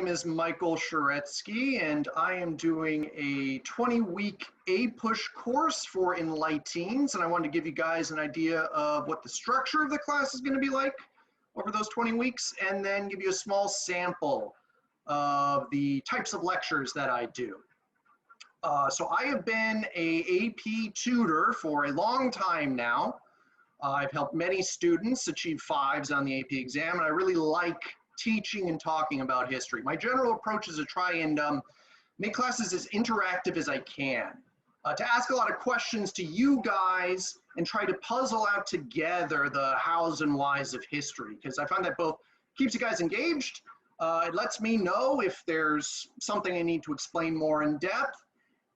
name is Michael Sharetsky, and I am doing a 20-week A-Push course for Enlighteens, and I wanted to give you guys an idea of what the structure of the class is going to be like over those 20 weeks, and then give you a small sample of the types of lectures that I do. So I have been a AP tutor for a long time now. I've helped many students achieve 5s on the AP exam, and I really like teaching and talking about history. My general approach is to try and make classes as interactive as I can, to ask a lot of questions to you guys and try to puzzle out together the hows and whys of history, because I find that both keeps you guys engaged, it lets me know if there's something I need to explain more in depth,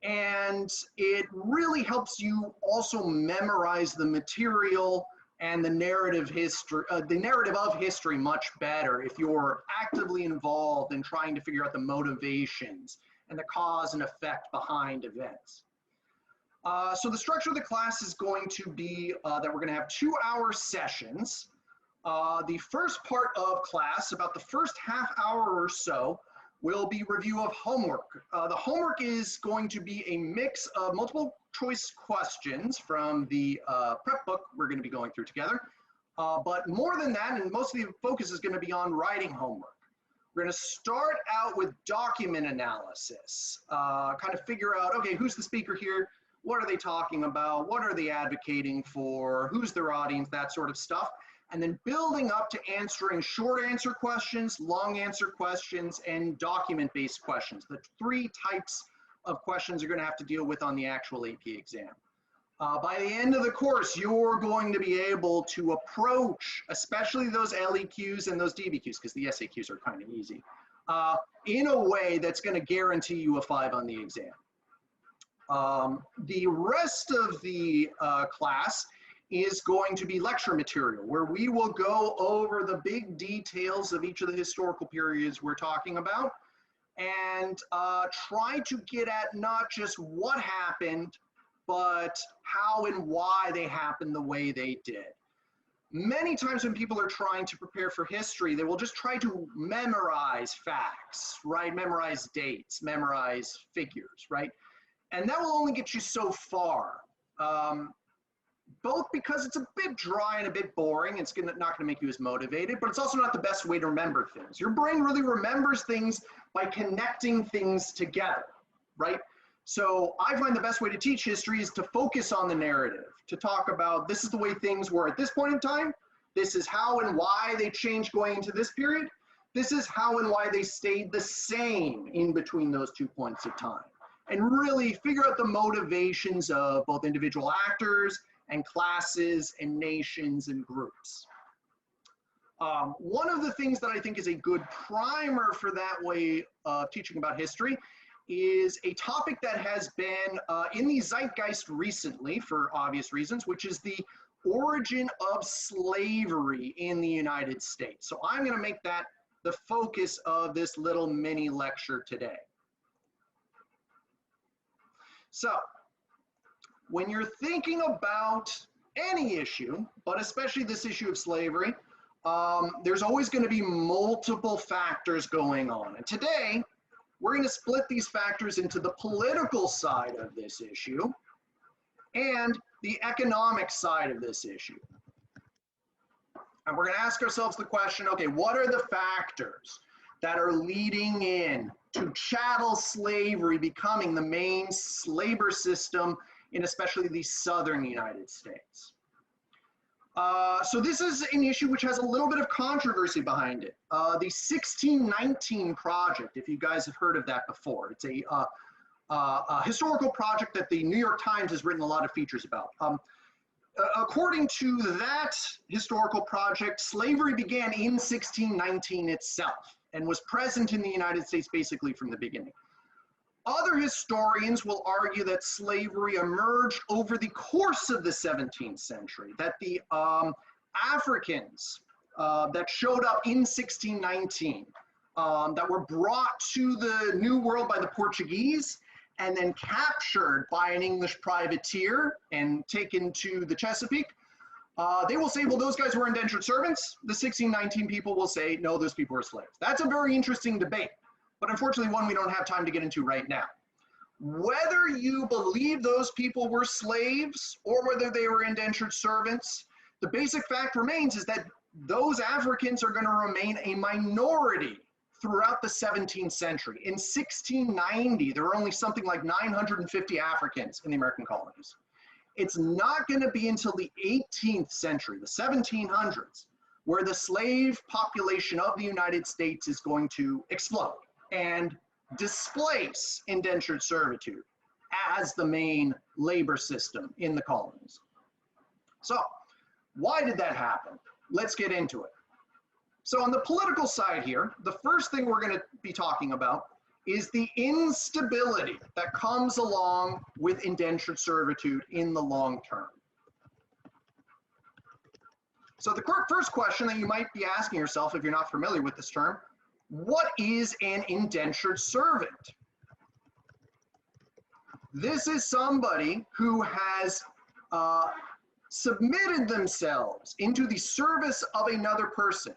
and it really helps you also memorize the material and the narrative of history much better if you're actively involved in trying to figure out the motivations and the cause and effect behind events. So the structure of the class is going to be that we're going to have 2-hour sessions. The first part of class, about the first half hour or so, will be review of homework. The homework is going to be a mix of multiple choice questions from the prep book we're going to be going through together. But more than that, and most of the focus is going to be on writing homework. We're going to start out with document analysis, kind of figure out, okay, who's the speaker here? What are they talking about? What are they advocating for? Who's their audience? That sort of stuff. And then building up to answering short answer questions, long answer questions, and document-based questions. The 3 types of questions you're going to have to deal with on the actual AP exam. By the end of the course, you're going to be able to approach, especially those LEQs and those DBQs, because the SAQs are kind of easy, in a way that's going to guarantee you a 5 on the exam. The rest of the class is going to be lecture material, where we will go over the big details of each of the historical periods we're talking about, and try to get at not just what happened, but how and why they happened the way they did. Many times when people are trying to prepare for history, they will just try to memorize facts, right? Memorize dates, memorize figures, right? And that will only get you so far. Both because it's a bit dry and a bit boring, it's not going to make you as motivated, but it's also not the best way to remember things. Your brain really remembers things by connecting things together, right? So I find the best way to teach history is to focus on the narrative, to talk about this is the way things were at this point in time, this is how and why they changed going into this period, this is how and why they stayed the same in between those 2 points of time, and really figure out the motivations of both individual actors and classes and nations and groups. One of the things that I think is a good primer for that way of teaching about history is a topic that has been in the zeitgeist recently for obvious reasons, which is the origin of slavery in the United States. So I'm going to make that the focus of this little mini lecture today. So, when you're thinking about any issue, but especially this issue of slavery, there's always going to be multiple factors going on. And today, we're going to split these factors into the political side of this issue and the economic side of this issue. And we're going to ask ourselves the question, okay, what are the factors that are leading in to chattel slavery becoming the main labor system in especially the southern United States? So this is an issue which has a little bit of controversy behind it. The 1619 Project, if you guys have heard of that before, it's a historical project that the New York Times has written a lot of features about. According to that historical project, slavery began in 1619 itself and was present in the United States basically from the beginning. Other historians will argue that slavery emerged over the course of the 17th century, that the Africans that showed up in 1619, that were brought to the New World by the Portuguese and then captured by an English privateer and taken to the Chesapeake, They will say, well, those guys were indentured servants. The 1619 people will say, no, those people were slaves. That's a very interesting debate. but unfortunately one we don't have time to get into right now. Whether you believe those people were slaves or whether they were indentured servants, the basic fact remains is that those Africans are going to remain a minority throughout the 17th century. In 1690, there were only something like 950 Africans in the American colonies. It's not going to be until the 18th century, the 1700s, where the slave population of the United States is going to explode and displace indentured servitude as the main labor system in the colonies. So, why did that happen? Let's get into it. So on the political side here, the first thing we're going to be talking about is the instability that comes along with indentured servitude in the long term. So the first question that you might be asking yourself if you're not familiar with this term, what is an indentured servant? This is somebody who has submitted themselves into the service of another person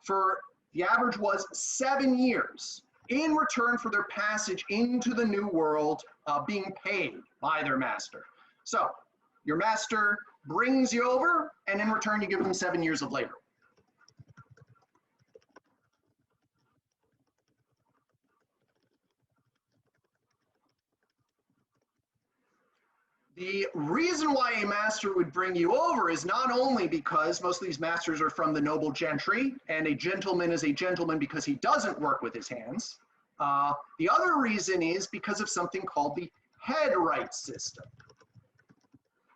for, the average was 7 years, in return for their passage into the new world, being paid by their master. So your master brings you over, and in return you give them 7 years of labor. The reason why a master would bring you over is not only because most of these masters are from the noble gentry, and a gentleman is a gentleman because he doesn't work with his hands. The other reason is because of something called the head right system.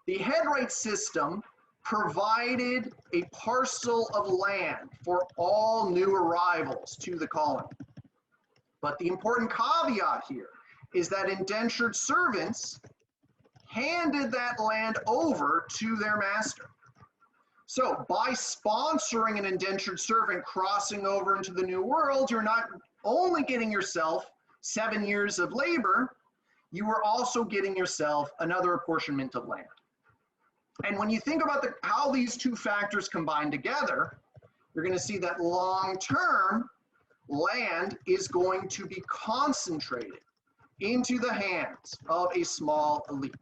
The head right system provided a parcel of land for all new arrivals to the colony. But the important caveat here is that indentured servants handed that land over to their master. So by sponsoring an indentured servant crossing over into the new world, you're not only getting yourself 7 years of labor, you are also getting yourself another apportionment of land. And when you think about how these two factors combine together, you're going to see that long-term land is going to be concentrated into the hands of a small elite.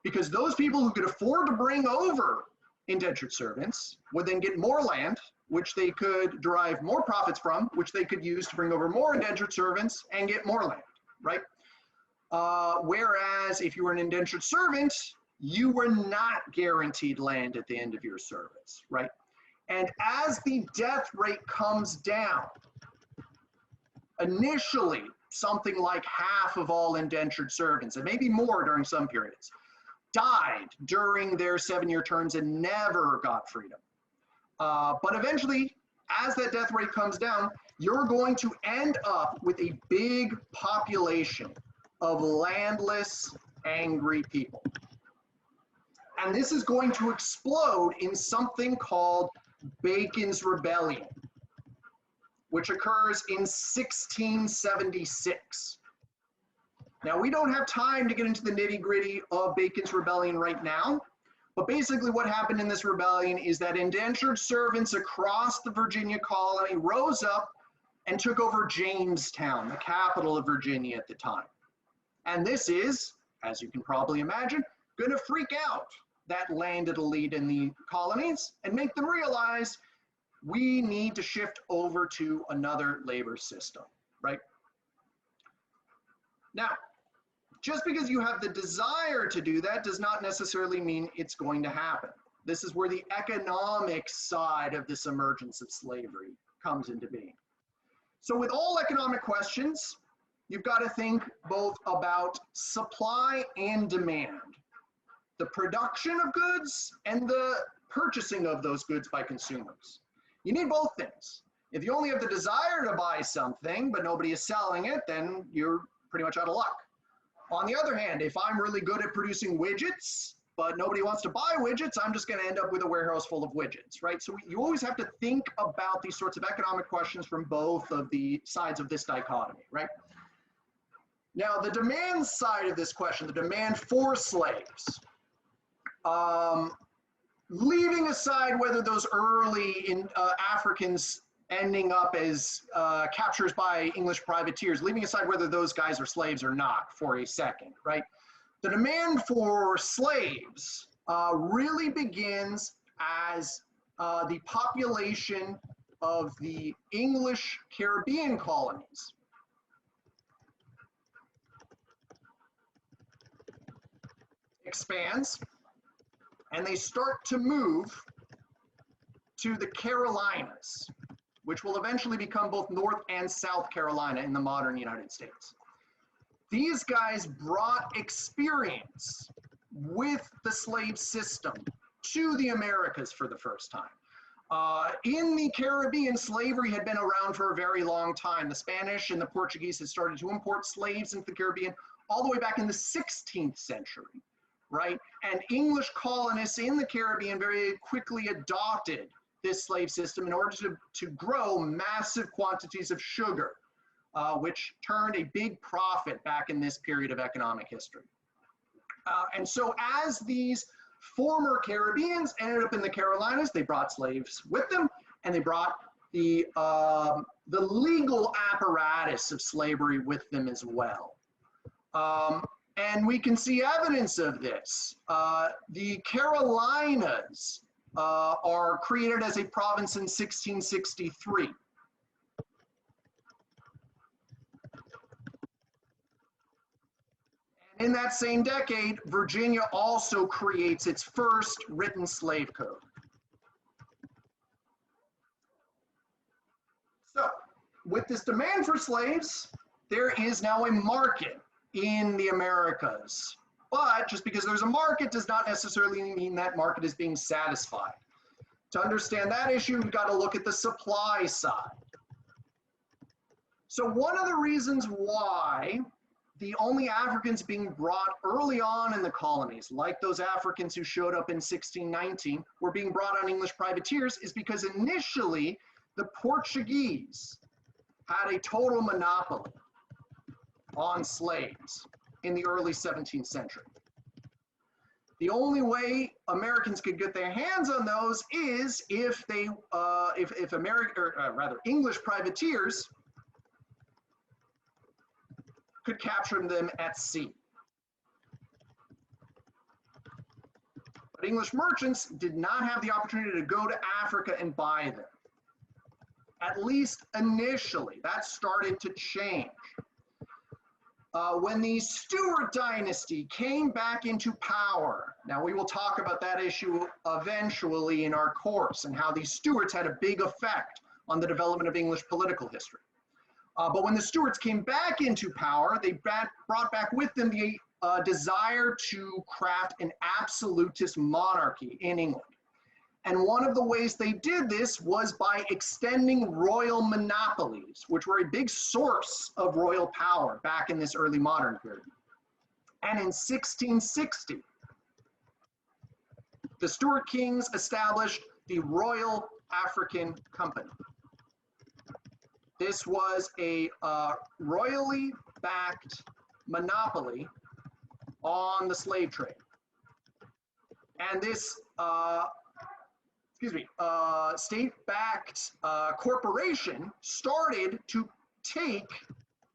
Because those people who could afford to bring over indentured servants would then get more land, which they could derive more profits from, which they could use to bring over more indentured servants and get more land, right? Whereas if you were an indentured servant, you were not guaranteed land at the end of your service, right? And as the death rate comes down, initially, something like half of all indentured servants, and maybe more during some periods, died during their 7-year terms and never got freedom. But eventually, as that death rate comes down, you're going to end up with a big population of landless, angry people. And this is going to explode in something called Bacon's Rebellion, which occurs in 1676. Now, we don't have time to get into the nitty-gritty of Bacon's Rebellion right now, but basically what happened in this rebellion is that indentured servants across the Virginia colony rose up and took over Jamestown, the capital of Virginia at the time. And this is, as you can probably imagine, going to freak out that landed elite in the colonies and make them realize we need to shift over to another labor system, right? Now, just because you have the desire to do that does not necessarily mean it's going to happen. This is where the economic side of this emergence of slavery comes into being. So with all economic questions, you've got to think both about supply and demand, the production of goods and the purchasing of those goods by consumers. You need both things. If you only have the desire to buy something, but nobody is selling it, then you're pretty much out of luck. On the other hand, if I'm really good at producing widgets, but nobody wants to buy widgets, I'm just going to end up with a warehouse full of widgets, right? So you always have to think about these sorts of economic questions from both of the sides of this dichotomy, right? Now, the demand side of this question, the demand for slaves, leaving aside whether those early Africans ending up as captures by English privateers, leaving aside whether those guys are slaves or not for a second, right? The demand for slaves really begins as the population of the English Caribbean colonies expands, and they start to move to the Carolinas, which will eventually become both North and South Carolina in the modern United States. These guys brought experience with the slave system to the Americas for the first time. In the Caribbean, slavery had been around for a very long time. The Spanish and the Portuguese had started to import slaves into the Caribbean all the way back in the 16th century, right? And English colonists in the Caribbean very quickly adopted this slave system in order to grow massive quantities of sugar, which turned a big profit back in this period of economic history. And so as these former Caribbeans ended up in the Carolinas, they brought slaves with them, and they brought the legal apparatus of slavery with them as well. And we can see evidence of this. The Carolinas are created as a province in 1663. In that same decade, Virginia also creates its first written slave code. So, with this demand for slaves, there is now a market in the Americas. But just because there's a market does not necessarily mean that market is being satisfied. To understand that issue, we've got to look at the supply side. So one of the reasons why the only Africans being brought early on in the colonies, like those Africans who showed up in 1619, were being brought on English privateers is because initially the Portuguese had a total monopoly on slaves in the early 17th century. The only way Americans could get their hands on those is if they, English privateers could capture them at sea. But English merchants did not have the opportunity to go to Africa and buy them. At least initially, that started to change. When the Stuart dynasty came back into power, now we will talk about that issue eventually in our course and how the Stuarts had a big effect on the development of English political history. But when the Stuarts came back into power, they brought back with them the desire to craft an absolutist monarchy in England. And one of the ways they did this was by extending royal monopolies, which were a big source of royal power back in this early modern period. And in 1660, the Stuart kings established the Royal African Company. This was a royally backed monopoly on the slave trade. And this state-backed corporation started to take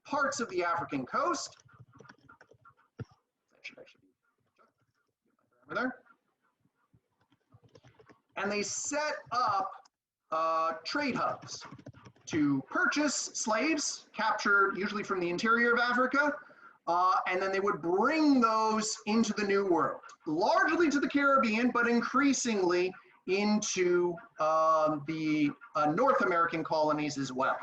parts of the African coast. That should actually be over there. And they set up trade hubs to purchase slaves captured usually from the interior of Africa, and then they would bring those into the New World, largely to the Caribbean, but increasingly into the North American colonies as well.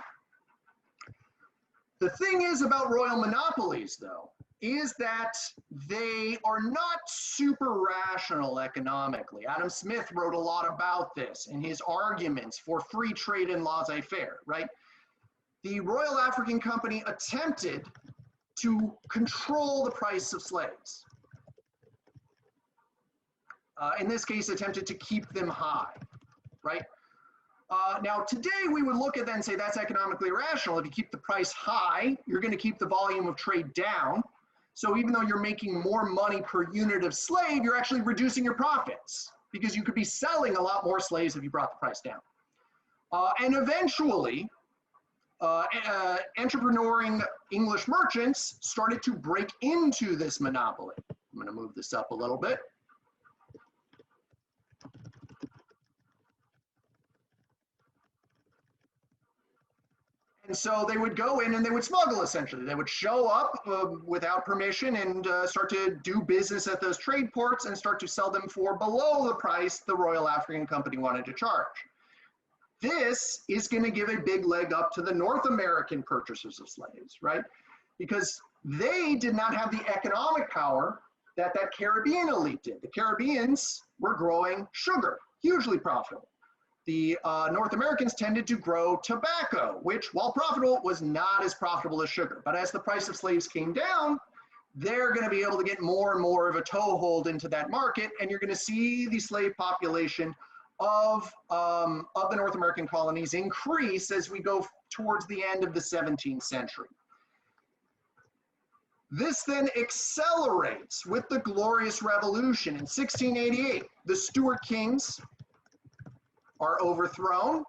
The thing is about royal monopolies, though, is that they are not super rational economically. Adam Smith wrote a lot about this in his arguments for free trade and laissez-faire, right? The Royal African Company attempted to control the price of slaves. In this case, attempted to keep them high, right? Now, today we would look at that and say that's economically rational. If you keep the price high, you're going to keep the volume of trade down. So even though you're making more money per unit of slave, you're actually reducing your profits because you could be selling a lot more slaves if you brought the price down. And eventually, entrepreneuring English merchants started to break into this monopoly. I'm going to move this up a little bit. And so they would go in and they would smuggle, essentially. They would show up without permission and start to do business at those trade ports and start to sell them for below the price the Royal African Company wanted to charge. This is going to give a big leg up to the North American purchasers of slaves, right? Because they did not have the economic power that that Caribbean elite did. The Caribbeans were growing sugar, hugely profitable. The North Americans tended to grow tobacco, which, while profitable, was not as profitable as sugar. But as the price of slaves came down, they're going to be able to get more and more of a toehold into that market, and you're going to see the slave population of the North American colonies increase as we go towards the end of the 17th century. This then accelerates with the Glorious Revolution. In 1688, the Stuart Kings are overthrown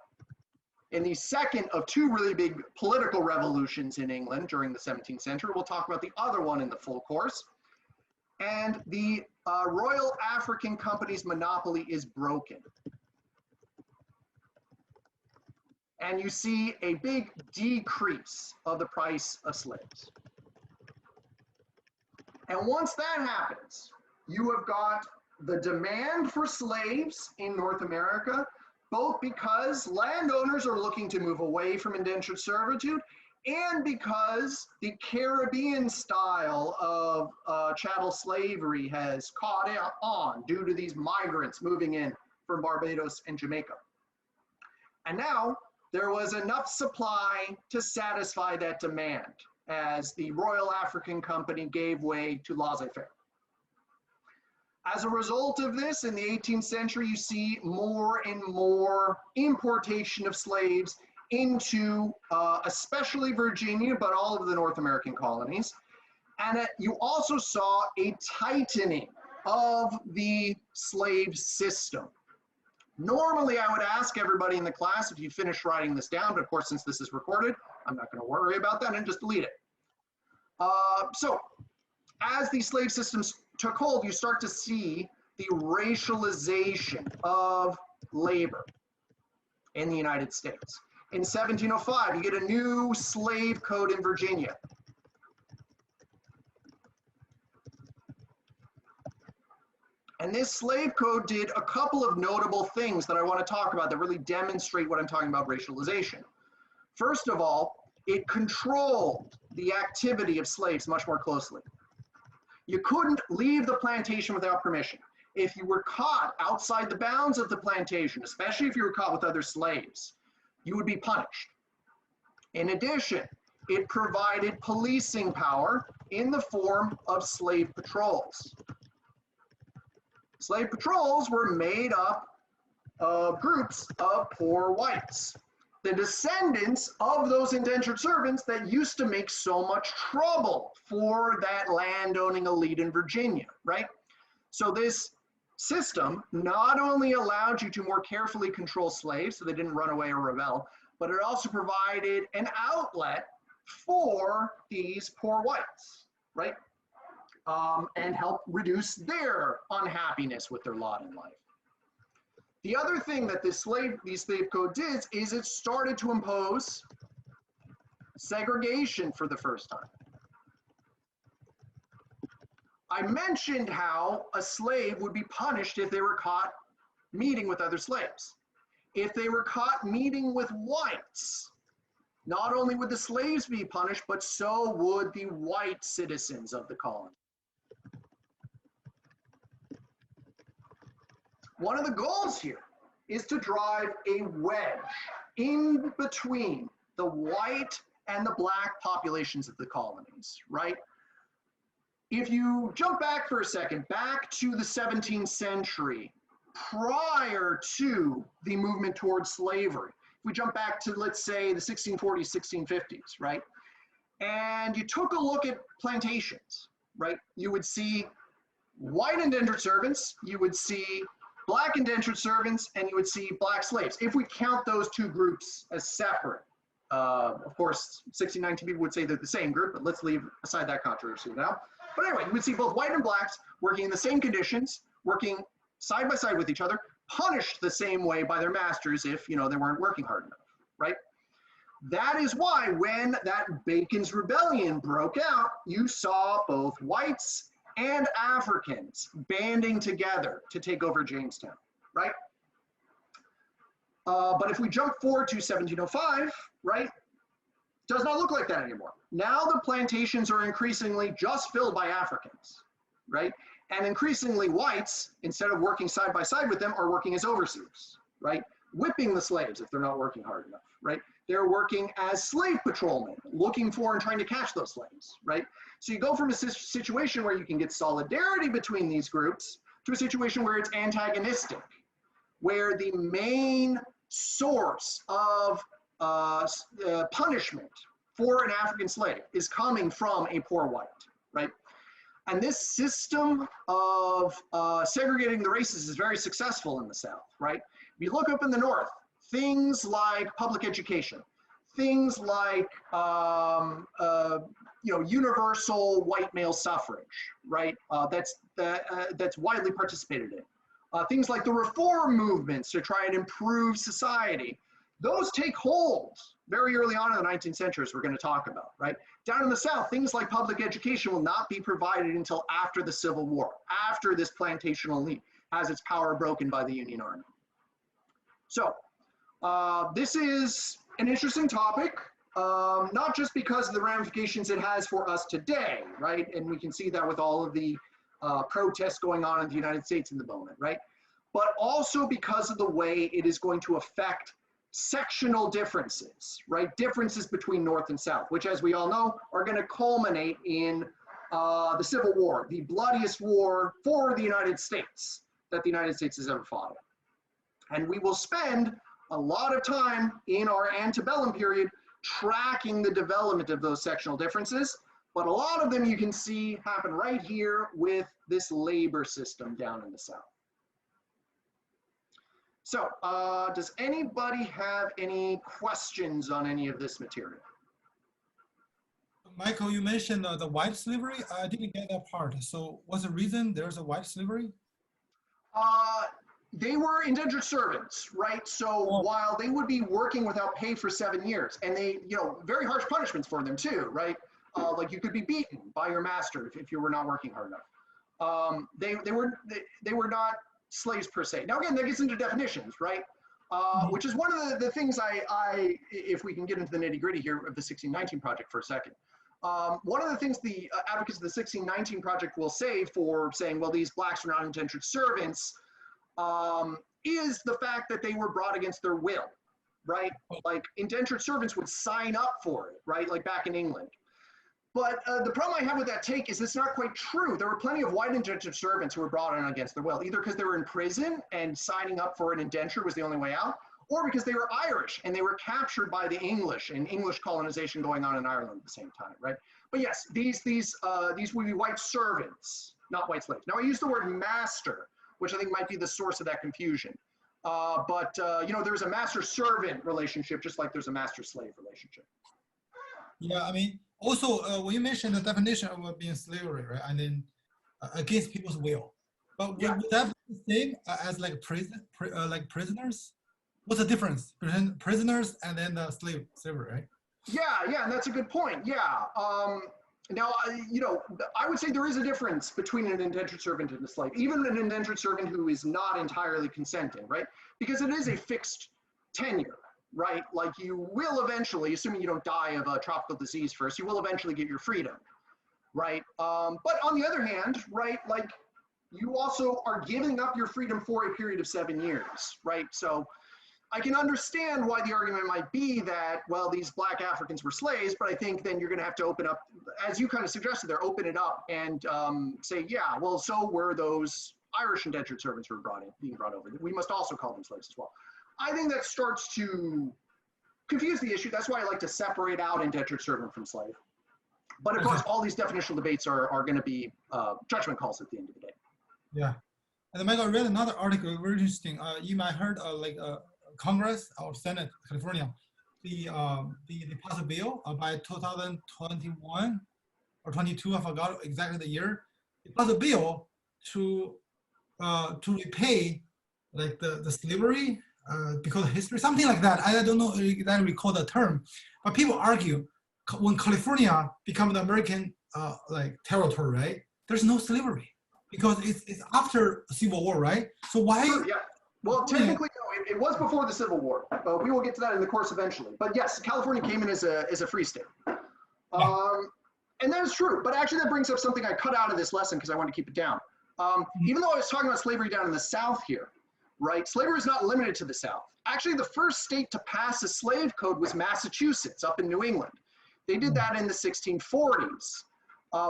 in the second of two really big political revolutions in England during the 17th century. We'll talk about the other one in the full course. And the Royal African Company's monopoly is broken. And you see a big decrease of the price of slaves. And once that happens, you have got the demand for slaves in North America, both because landowners are looking to move away from indentured servitude and because the Caribbean style of chattel slavery has caught on due to these migrants moving in from Barbados and Jamaica. And now there was enough supply to satisfy that demand as the Royal African Company gave way to laissez-faire. As a result of this, in the 18th century, you see more and more importation of slaves into especially Virginia, but all of the North American colonies. And you also saw a tightening of the slave system. Normally, I would ask everybody in the class if you finished writing this down, but of course, since this is recorded, I'm not going to worry about that and just delete it. So, as these slave systems took hold, you start to see the racialization of labor in the United States. In 1705, you get a new slave code in Virginia. And this slave code did a couple of notable things that I want to talk about that really demonstrate what I'm talking about racialization. First of all, it controlled the activity of slaves much more closely. You couldn't leave the plantation without permission. If you were caught outside the bounds of the plantation, especially if you were caught with other slaves, you would be punished. In addition, it provided policing power in the form of slave patrols. Slave patrols were made up of groups of poor whites, the descendants of those indentured servants that used to make so much trouble for that landowning elite in Virginia, right? So this system not only allowed you to more carefully control slaves so they didn't run away or rebel, but it also provided an outlet for these poor whites, right? And help reduce their unhappiness with their lot in life. The other thing that these slave code did is it started to impose segregation for the first time. I mentioned how a slave would be punished if they were caught meeting with other slaves. If they were caught meeting with whites, not only would the slaves be punished, but so would the white citizens of the colony. One of the goals here is to drive a wedge in between the white and the black populations of the colonies, right? If you jump back for a second, back to the 17th century, prior to the movement towards slavery, if we jump back to, let's say, the 1640s, 1650s, right? And you took a look at plantations, right? You would see white indentured servants, you would see black indentured servants, and you would see black slaves. If we count those two groups as separate. Of course, 1619 people would say they're the same group, but let's leave aside that controversy now. But anyway, you would see both white and blacks working in the same conditions, working side by side with each other, punished the same way by their masters if, they weren't working hard enough, right? That is why when that Bacon's Rebellion broke out, you saw both whites and Africans banding together to take over Jamestown, right? But if we jump forward to 1705, right, does not look like that anymore. Now the plantations are increasingly just filled by Africans, right? And increasingly whites, instead of working side by side with them, are working as overseers, right? Whipping the slaves if they're not working hard enough, right? They're working as slave patrolmen, looking for and trying to catch those slaves, right? So you go from a situation where you can get solidarity between these groups to a situation where it's antagonistic, where the main source of punishment for an African slave is coming from a poor white, right? And this system of segregating the races is very successful in the South, right? If you look up in the North, things like public education, things like universal white male suffrage, right? That's widely participated in. Things like the reform movements to try and improve society, those take hold very early on in the 19th century, as we're going to talk about, right? Down in the South, things like public education will not be provided until after the Civil War, after this plantational elite has its power broken by the Union Army. So this is an interesting topic, not just because of the ramifications it has for us today, right? And we can see that with all of the protests going on in the United States in the moment, right? But also because of the way it is going to affect sectional differences, right? Differences between North and South, which, as we all know, are going to culminate in the Civil War, the bloodiest war for the United States that the United States has ever fought in. And we will spend a lot of time in our antebellum period tracking the development of those sectional differences, but a lot of them you can see happen right here with this labor system down in the South. So does anybody have any questions on any of this material? Michael, you mentioned the white slavery. I didn't get that part. So what's the reason there's a white slavery? They were indentured servants, right? So while they would be working without pay for 7 years, and they, very harsh punishments for them too, right? Like you could be beaten by your master if you were not working hard enough. They were not slaves per se. Now again, that gets into definitions, right? Which is one of the things if we can get into the nitty gritty here of the 1619 Project for a second. One of the things the advocates of the 1619 Project will say for saying, well, these blacks are not indentured servants, is the fact that they were brought against their will, right? Like indentured servants would sign up for it, right? Like back in England. But the problem I have with that take is it's not quite true. There were plenty of white indentured servants who were brought in against their will, either because they were in prison and signing up for an indenture was the only way out, or because they were Irish and they were captured by the English and English colonization going on in Ireland at the same time, right? But yes, these would be white servants, not white slaves. Now I use the word master, which I think might be the source of that confusion. There's a master-servant relationship, just like there's a master-slave relationship. Yeah, I mean, also when you mentioned the definition of being slavery, right? And then against people's will, but would that be the same as like prisoners? What's the difference between prisoners and then the slavery, right? Yeah, and that's a good point. Yeah. Now, I would say there is a difference between an indentured servant and a slave, even an indentured servant who is not entirely consenting, right? Because it is a fixed tenure, right? Like you will eventually, assuming you don't die of a tropical disease first, you will eventually get your freedom, right? But on the other hand, right, like you also are giving up your freedom for a period of 7 years, right? So I can understand why the argument might be that, well, these black Africans were slaves, but I think then you're going to have to open up, as you kind of suggested there, open it up and say, yeah, well, so were those Irish indentured servants who were being brought over. We must also call them slaves as well. I think that starts to confuse the issue. That's why I like to separate out indentured servant from slave. But of course, all these definitional debates are going to be judgment calls at the end of the day. Yeah. And then I read another article, very interesting. You might heard like Congress or Senate, California, the passed a bill by 2021 or 22, I forgot exactly the year. It passed a bill to repay like the slavery because of history, something like that. I don't know exactly recall the term, but people argue when California become the American like territory, right? There's no slavery because it's after Civil War, right? So why? Sure, yeah. Well, technically, no, it was before the Civil War. We will get to that in the course eventually. But yes, California came in as a free state. And that is true. But actually, that brings up something I cut out of this lesson because I want to keep it down. Even though I was talking about slavery down in the South here, right? Slavery is not limited to the South. Actually, the first state to pass a slave code was Massachusetts up in New England. They did that in the 1640s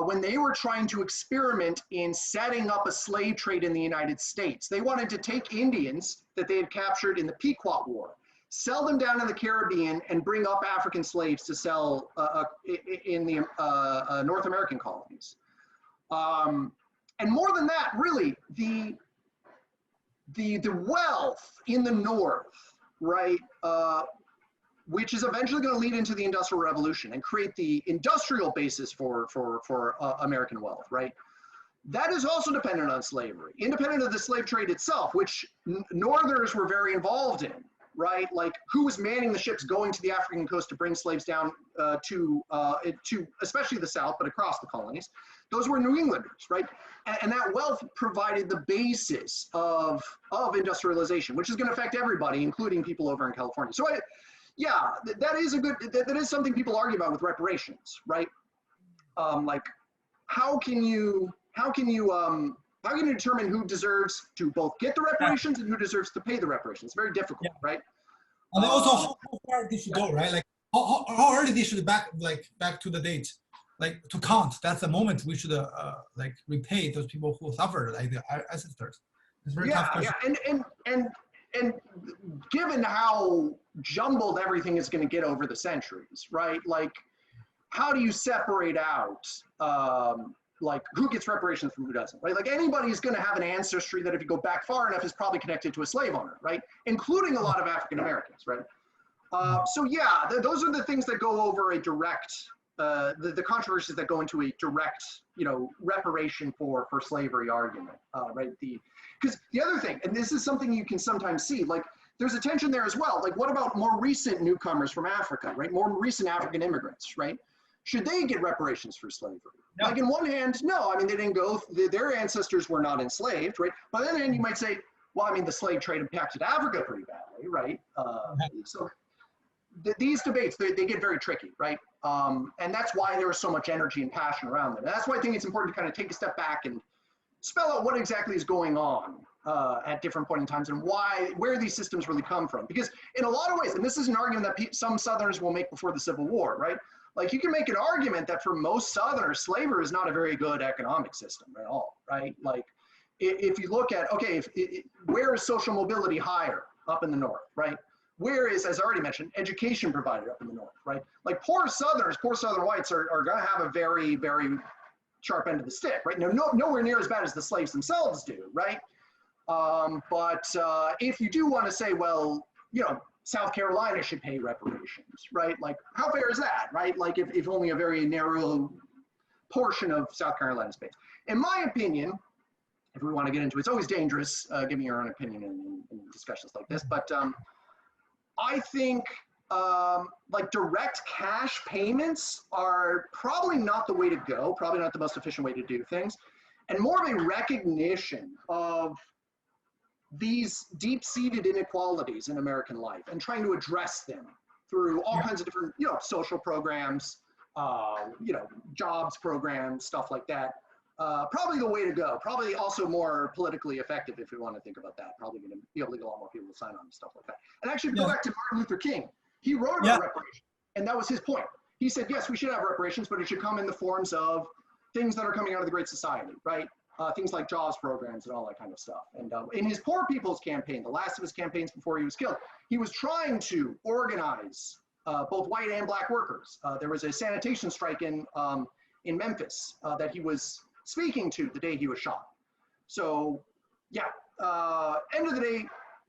when they were trying to experiment in setting up a slave trade in the United States. They wanted to take Indians that they had captured in the Pequot War, sell them down in the Caribbean, and bring up African slaves to sell in the North American colonies. And more than that, really, the wealth in the North, right, which is eventually going to lead into the Industrial Revolution and create the industrial basis for American wealth, right? That is also dependent on slavery, independent of the slave trade itself, which Northerners were very involved in, right? Like who was manning the ships going to the African coast to bring slaves down to especially the South, but across the colonies. Those were New Englanders, right? And that wealth provided the basis of industrialization, which is going to affect everybody, including people over in California. So yeah, that is something people argue about with reparations, right? Like how can you determine who deserves to both get the reparations and who deserves to pay the reparations? It's very difficult, right? And then also how far they should go, right? Like how early they should back to the date, like to count. That's the moment we should like repay those people who suffered, like the ancestors. It's very tough question. Yeah, and given how jumbled everything is going to get over the centuries, right? Like, how do you separate out like who gets reparations from who doesn't, right? Like anybody's going to have an ancestry that if you go back far enough is probably connected to a slave owner, right? Including a lot of African Americans, right? So yeah, those are the things that go over a direct, the controversies that go into a direct, reparation for slavery argument, right? Because the other thing, and this is something you can sometimes see, like there's a tension there as well. Like what about more recent newcomers from Africa, right? More recent African immigrants, right? Should they get reparations for slavery? No. Like in one hand, no, I mean, they didn't go, their ancestors were not enslaved, right? But on the other hand, you might say, well, I mean, the slave trade impacted Africa pretty badly, right? So these debates, they get very tricky, right? And that's why there was so much energy and passion around them. And that's why I think it's important to kind of take a step back and spell out what exactly is going on at different point in times and where these systems really come from. Because in a lot of ways, and this is an argument that some Southerners will make before the Civil War, right? Like you can make an argument that for most Southerners, slavery is not a very good economic system at all, right? Like if you look at, okay, where is social mobility higher? Up in the North, right? Where is, as I already mentioned, education provided up in the North, right? Like poor Southerners, poor Southern whites are going to have a very, very sharp end of the stick, right? Nowhere near as bad as the slaves themselves do, right? But if you do want to say, well, South Carolina should pay reparations, right? Like, how fair is that, right? Like, if only a very narrow portion of South Carolina's pays. In my opinion, if we want to get into it, it's always dangerous giving your own opinion in discussions like this, but I think like direct cash payments are probably not the way to go, probably not the most efficient way to do things, and more of a recognition of these deep-seated inequalities in American life and trying to address them through all kinds of different, social programs, jobs programs, stuff like that. Probably the way to go. Probably also more politically effective if we want to think about that. Probably going to be able to get a lot more people to sign on and stuff like that. And actually, to go back to Martin Luther King, he wrote about reparations, and that was his point. He said, yes, we should have reparations, but it should come in the forms of things that are coming out of the Great Society, right? Things like jobs programs and all that kind of stuff. And in his Poor People's Campaign, the last of his campaigns before he was killed, he was trying to organize both white and black workers. There was a sanitation strike in Memphis that he was speaking to the day he was shot. So, yeah, end of the day,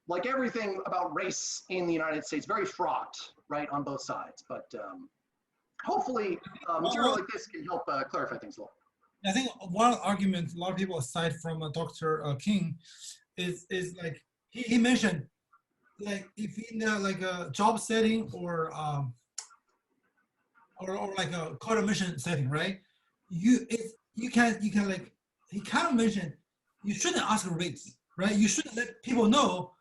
like everything about race in the United States, very fraught, right, on both sides. But hopefully, material Well, like this can help clarify things a little. I think one argument a lot of people aside from Dr. King is like he mentioned like if in like a job setting or like a code mission setting, right? You can like he kind of mentioned you shouldn't ask rates, right? You shouldn't let people know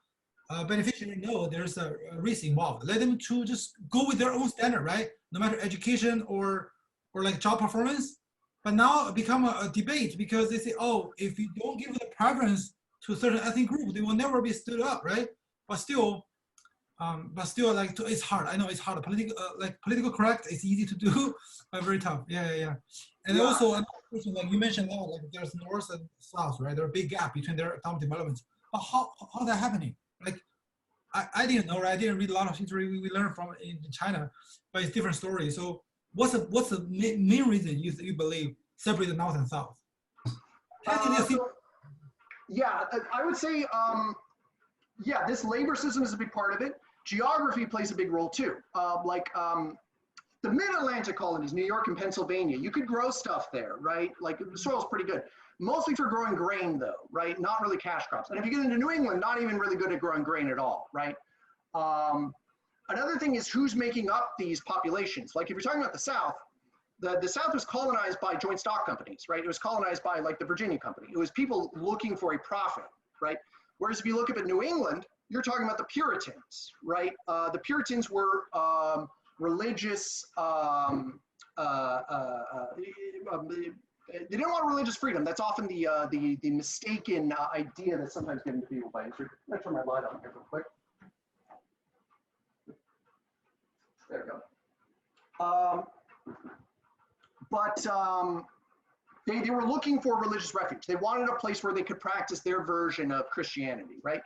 beneficiary know there's a risk involved. Let them to just go with their own standard, right? No matter education or like job performance. But now it become a debate because they say, oh, if you don't give the preference to a certain ethnic group, they will never be stood up, right? But still, like it's hard. I know it's hard. Political correct, it's easy to do, but very tough. Yeah. And Yeah, also another question, like you mentioned, like there's north and south, right? There's a big gap between their economic developments. But how that happening? Like I didn't know, right? I didn't read a lot of history we learned from in China, but it's different story. So what's the main reason you believe separate the north and south? so yeah, I would say, yeah, this labor system is a big part of it. Geography plays a big role too. The mid-Atlantic colonies, New York and Pennsylvania, you could grow stuff there, right? Like the soil's pretty good. Mostly for growing grain though, right? Not really cash crops. And if you get into New England, not even really good at growing grain at all, right? Another thing is who's making up these populations. Like if you're talking about the South, the South was colonized by joint stock companies, right? It was colonized by like the Virginia Company. It was people looking for a profit, right? Whereas if you look up at New England, you're talking about the Puritans, right? The Puritans were religious, they didn't want religious freedom. That's often the mistaken idea that's sometimes given to people by history. I'm gonna turn my light on here real quick. There we go. They were looking for religious refuge. They wanted a place where they could practice their version of Christianity, right?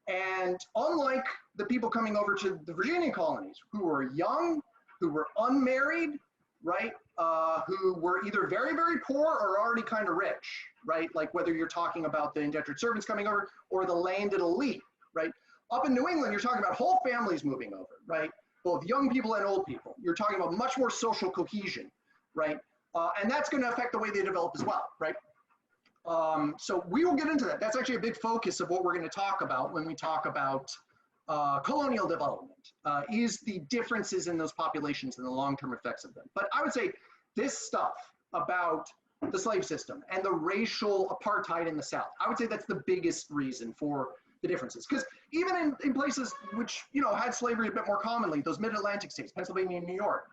And unlike the people coming over to the Virginia colonies, who were young, who were unmarried, right? Who were either very, very poor or already kind of rich, right? Like whether you're talking about the indentured servants coming over or the landed elite, right? Up in New England, you're talking about whole families moving over, right? Both young people and old people. You're talking about much more social cohesion, right? And that's going to affect the way they develop as well, right? So we will get into that. That's actually a big focus of what we're going to talk about when we talk about colonial development, is the differences in those populations and the long-term effects of them. But I would say this stuff about the slave system and the racial apartheid in the South, I would say that's the biggest reason for the differences. Because even in places which, had slavery a bit more commonly, those mid-Atlantic states, Pennsylvania and New York,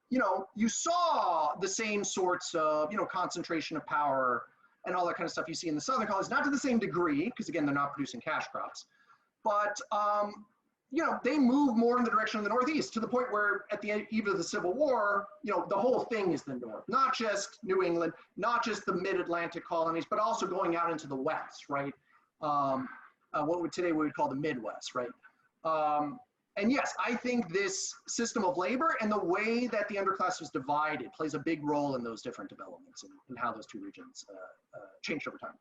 you saw the same sorts of, concentration of power and all that kind of stuff you see in the Southern colonies, not to the same degree, because again, they're not producing cash crops, but, they move more in the direction of the Northeast to the point where at the eve of the Civil War, the whole thing is the North, not just New England, not just the mid-Atlantic colonies, but also going out into the West, right? Today we would call the Midwest, right? And yes, I think this system of labor and the way that the underclass was divided plays a big role in those different developments and how those two regions changed over time.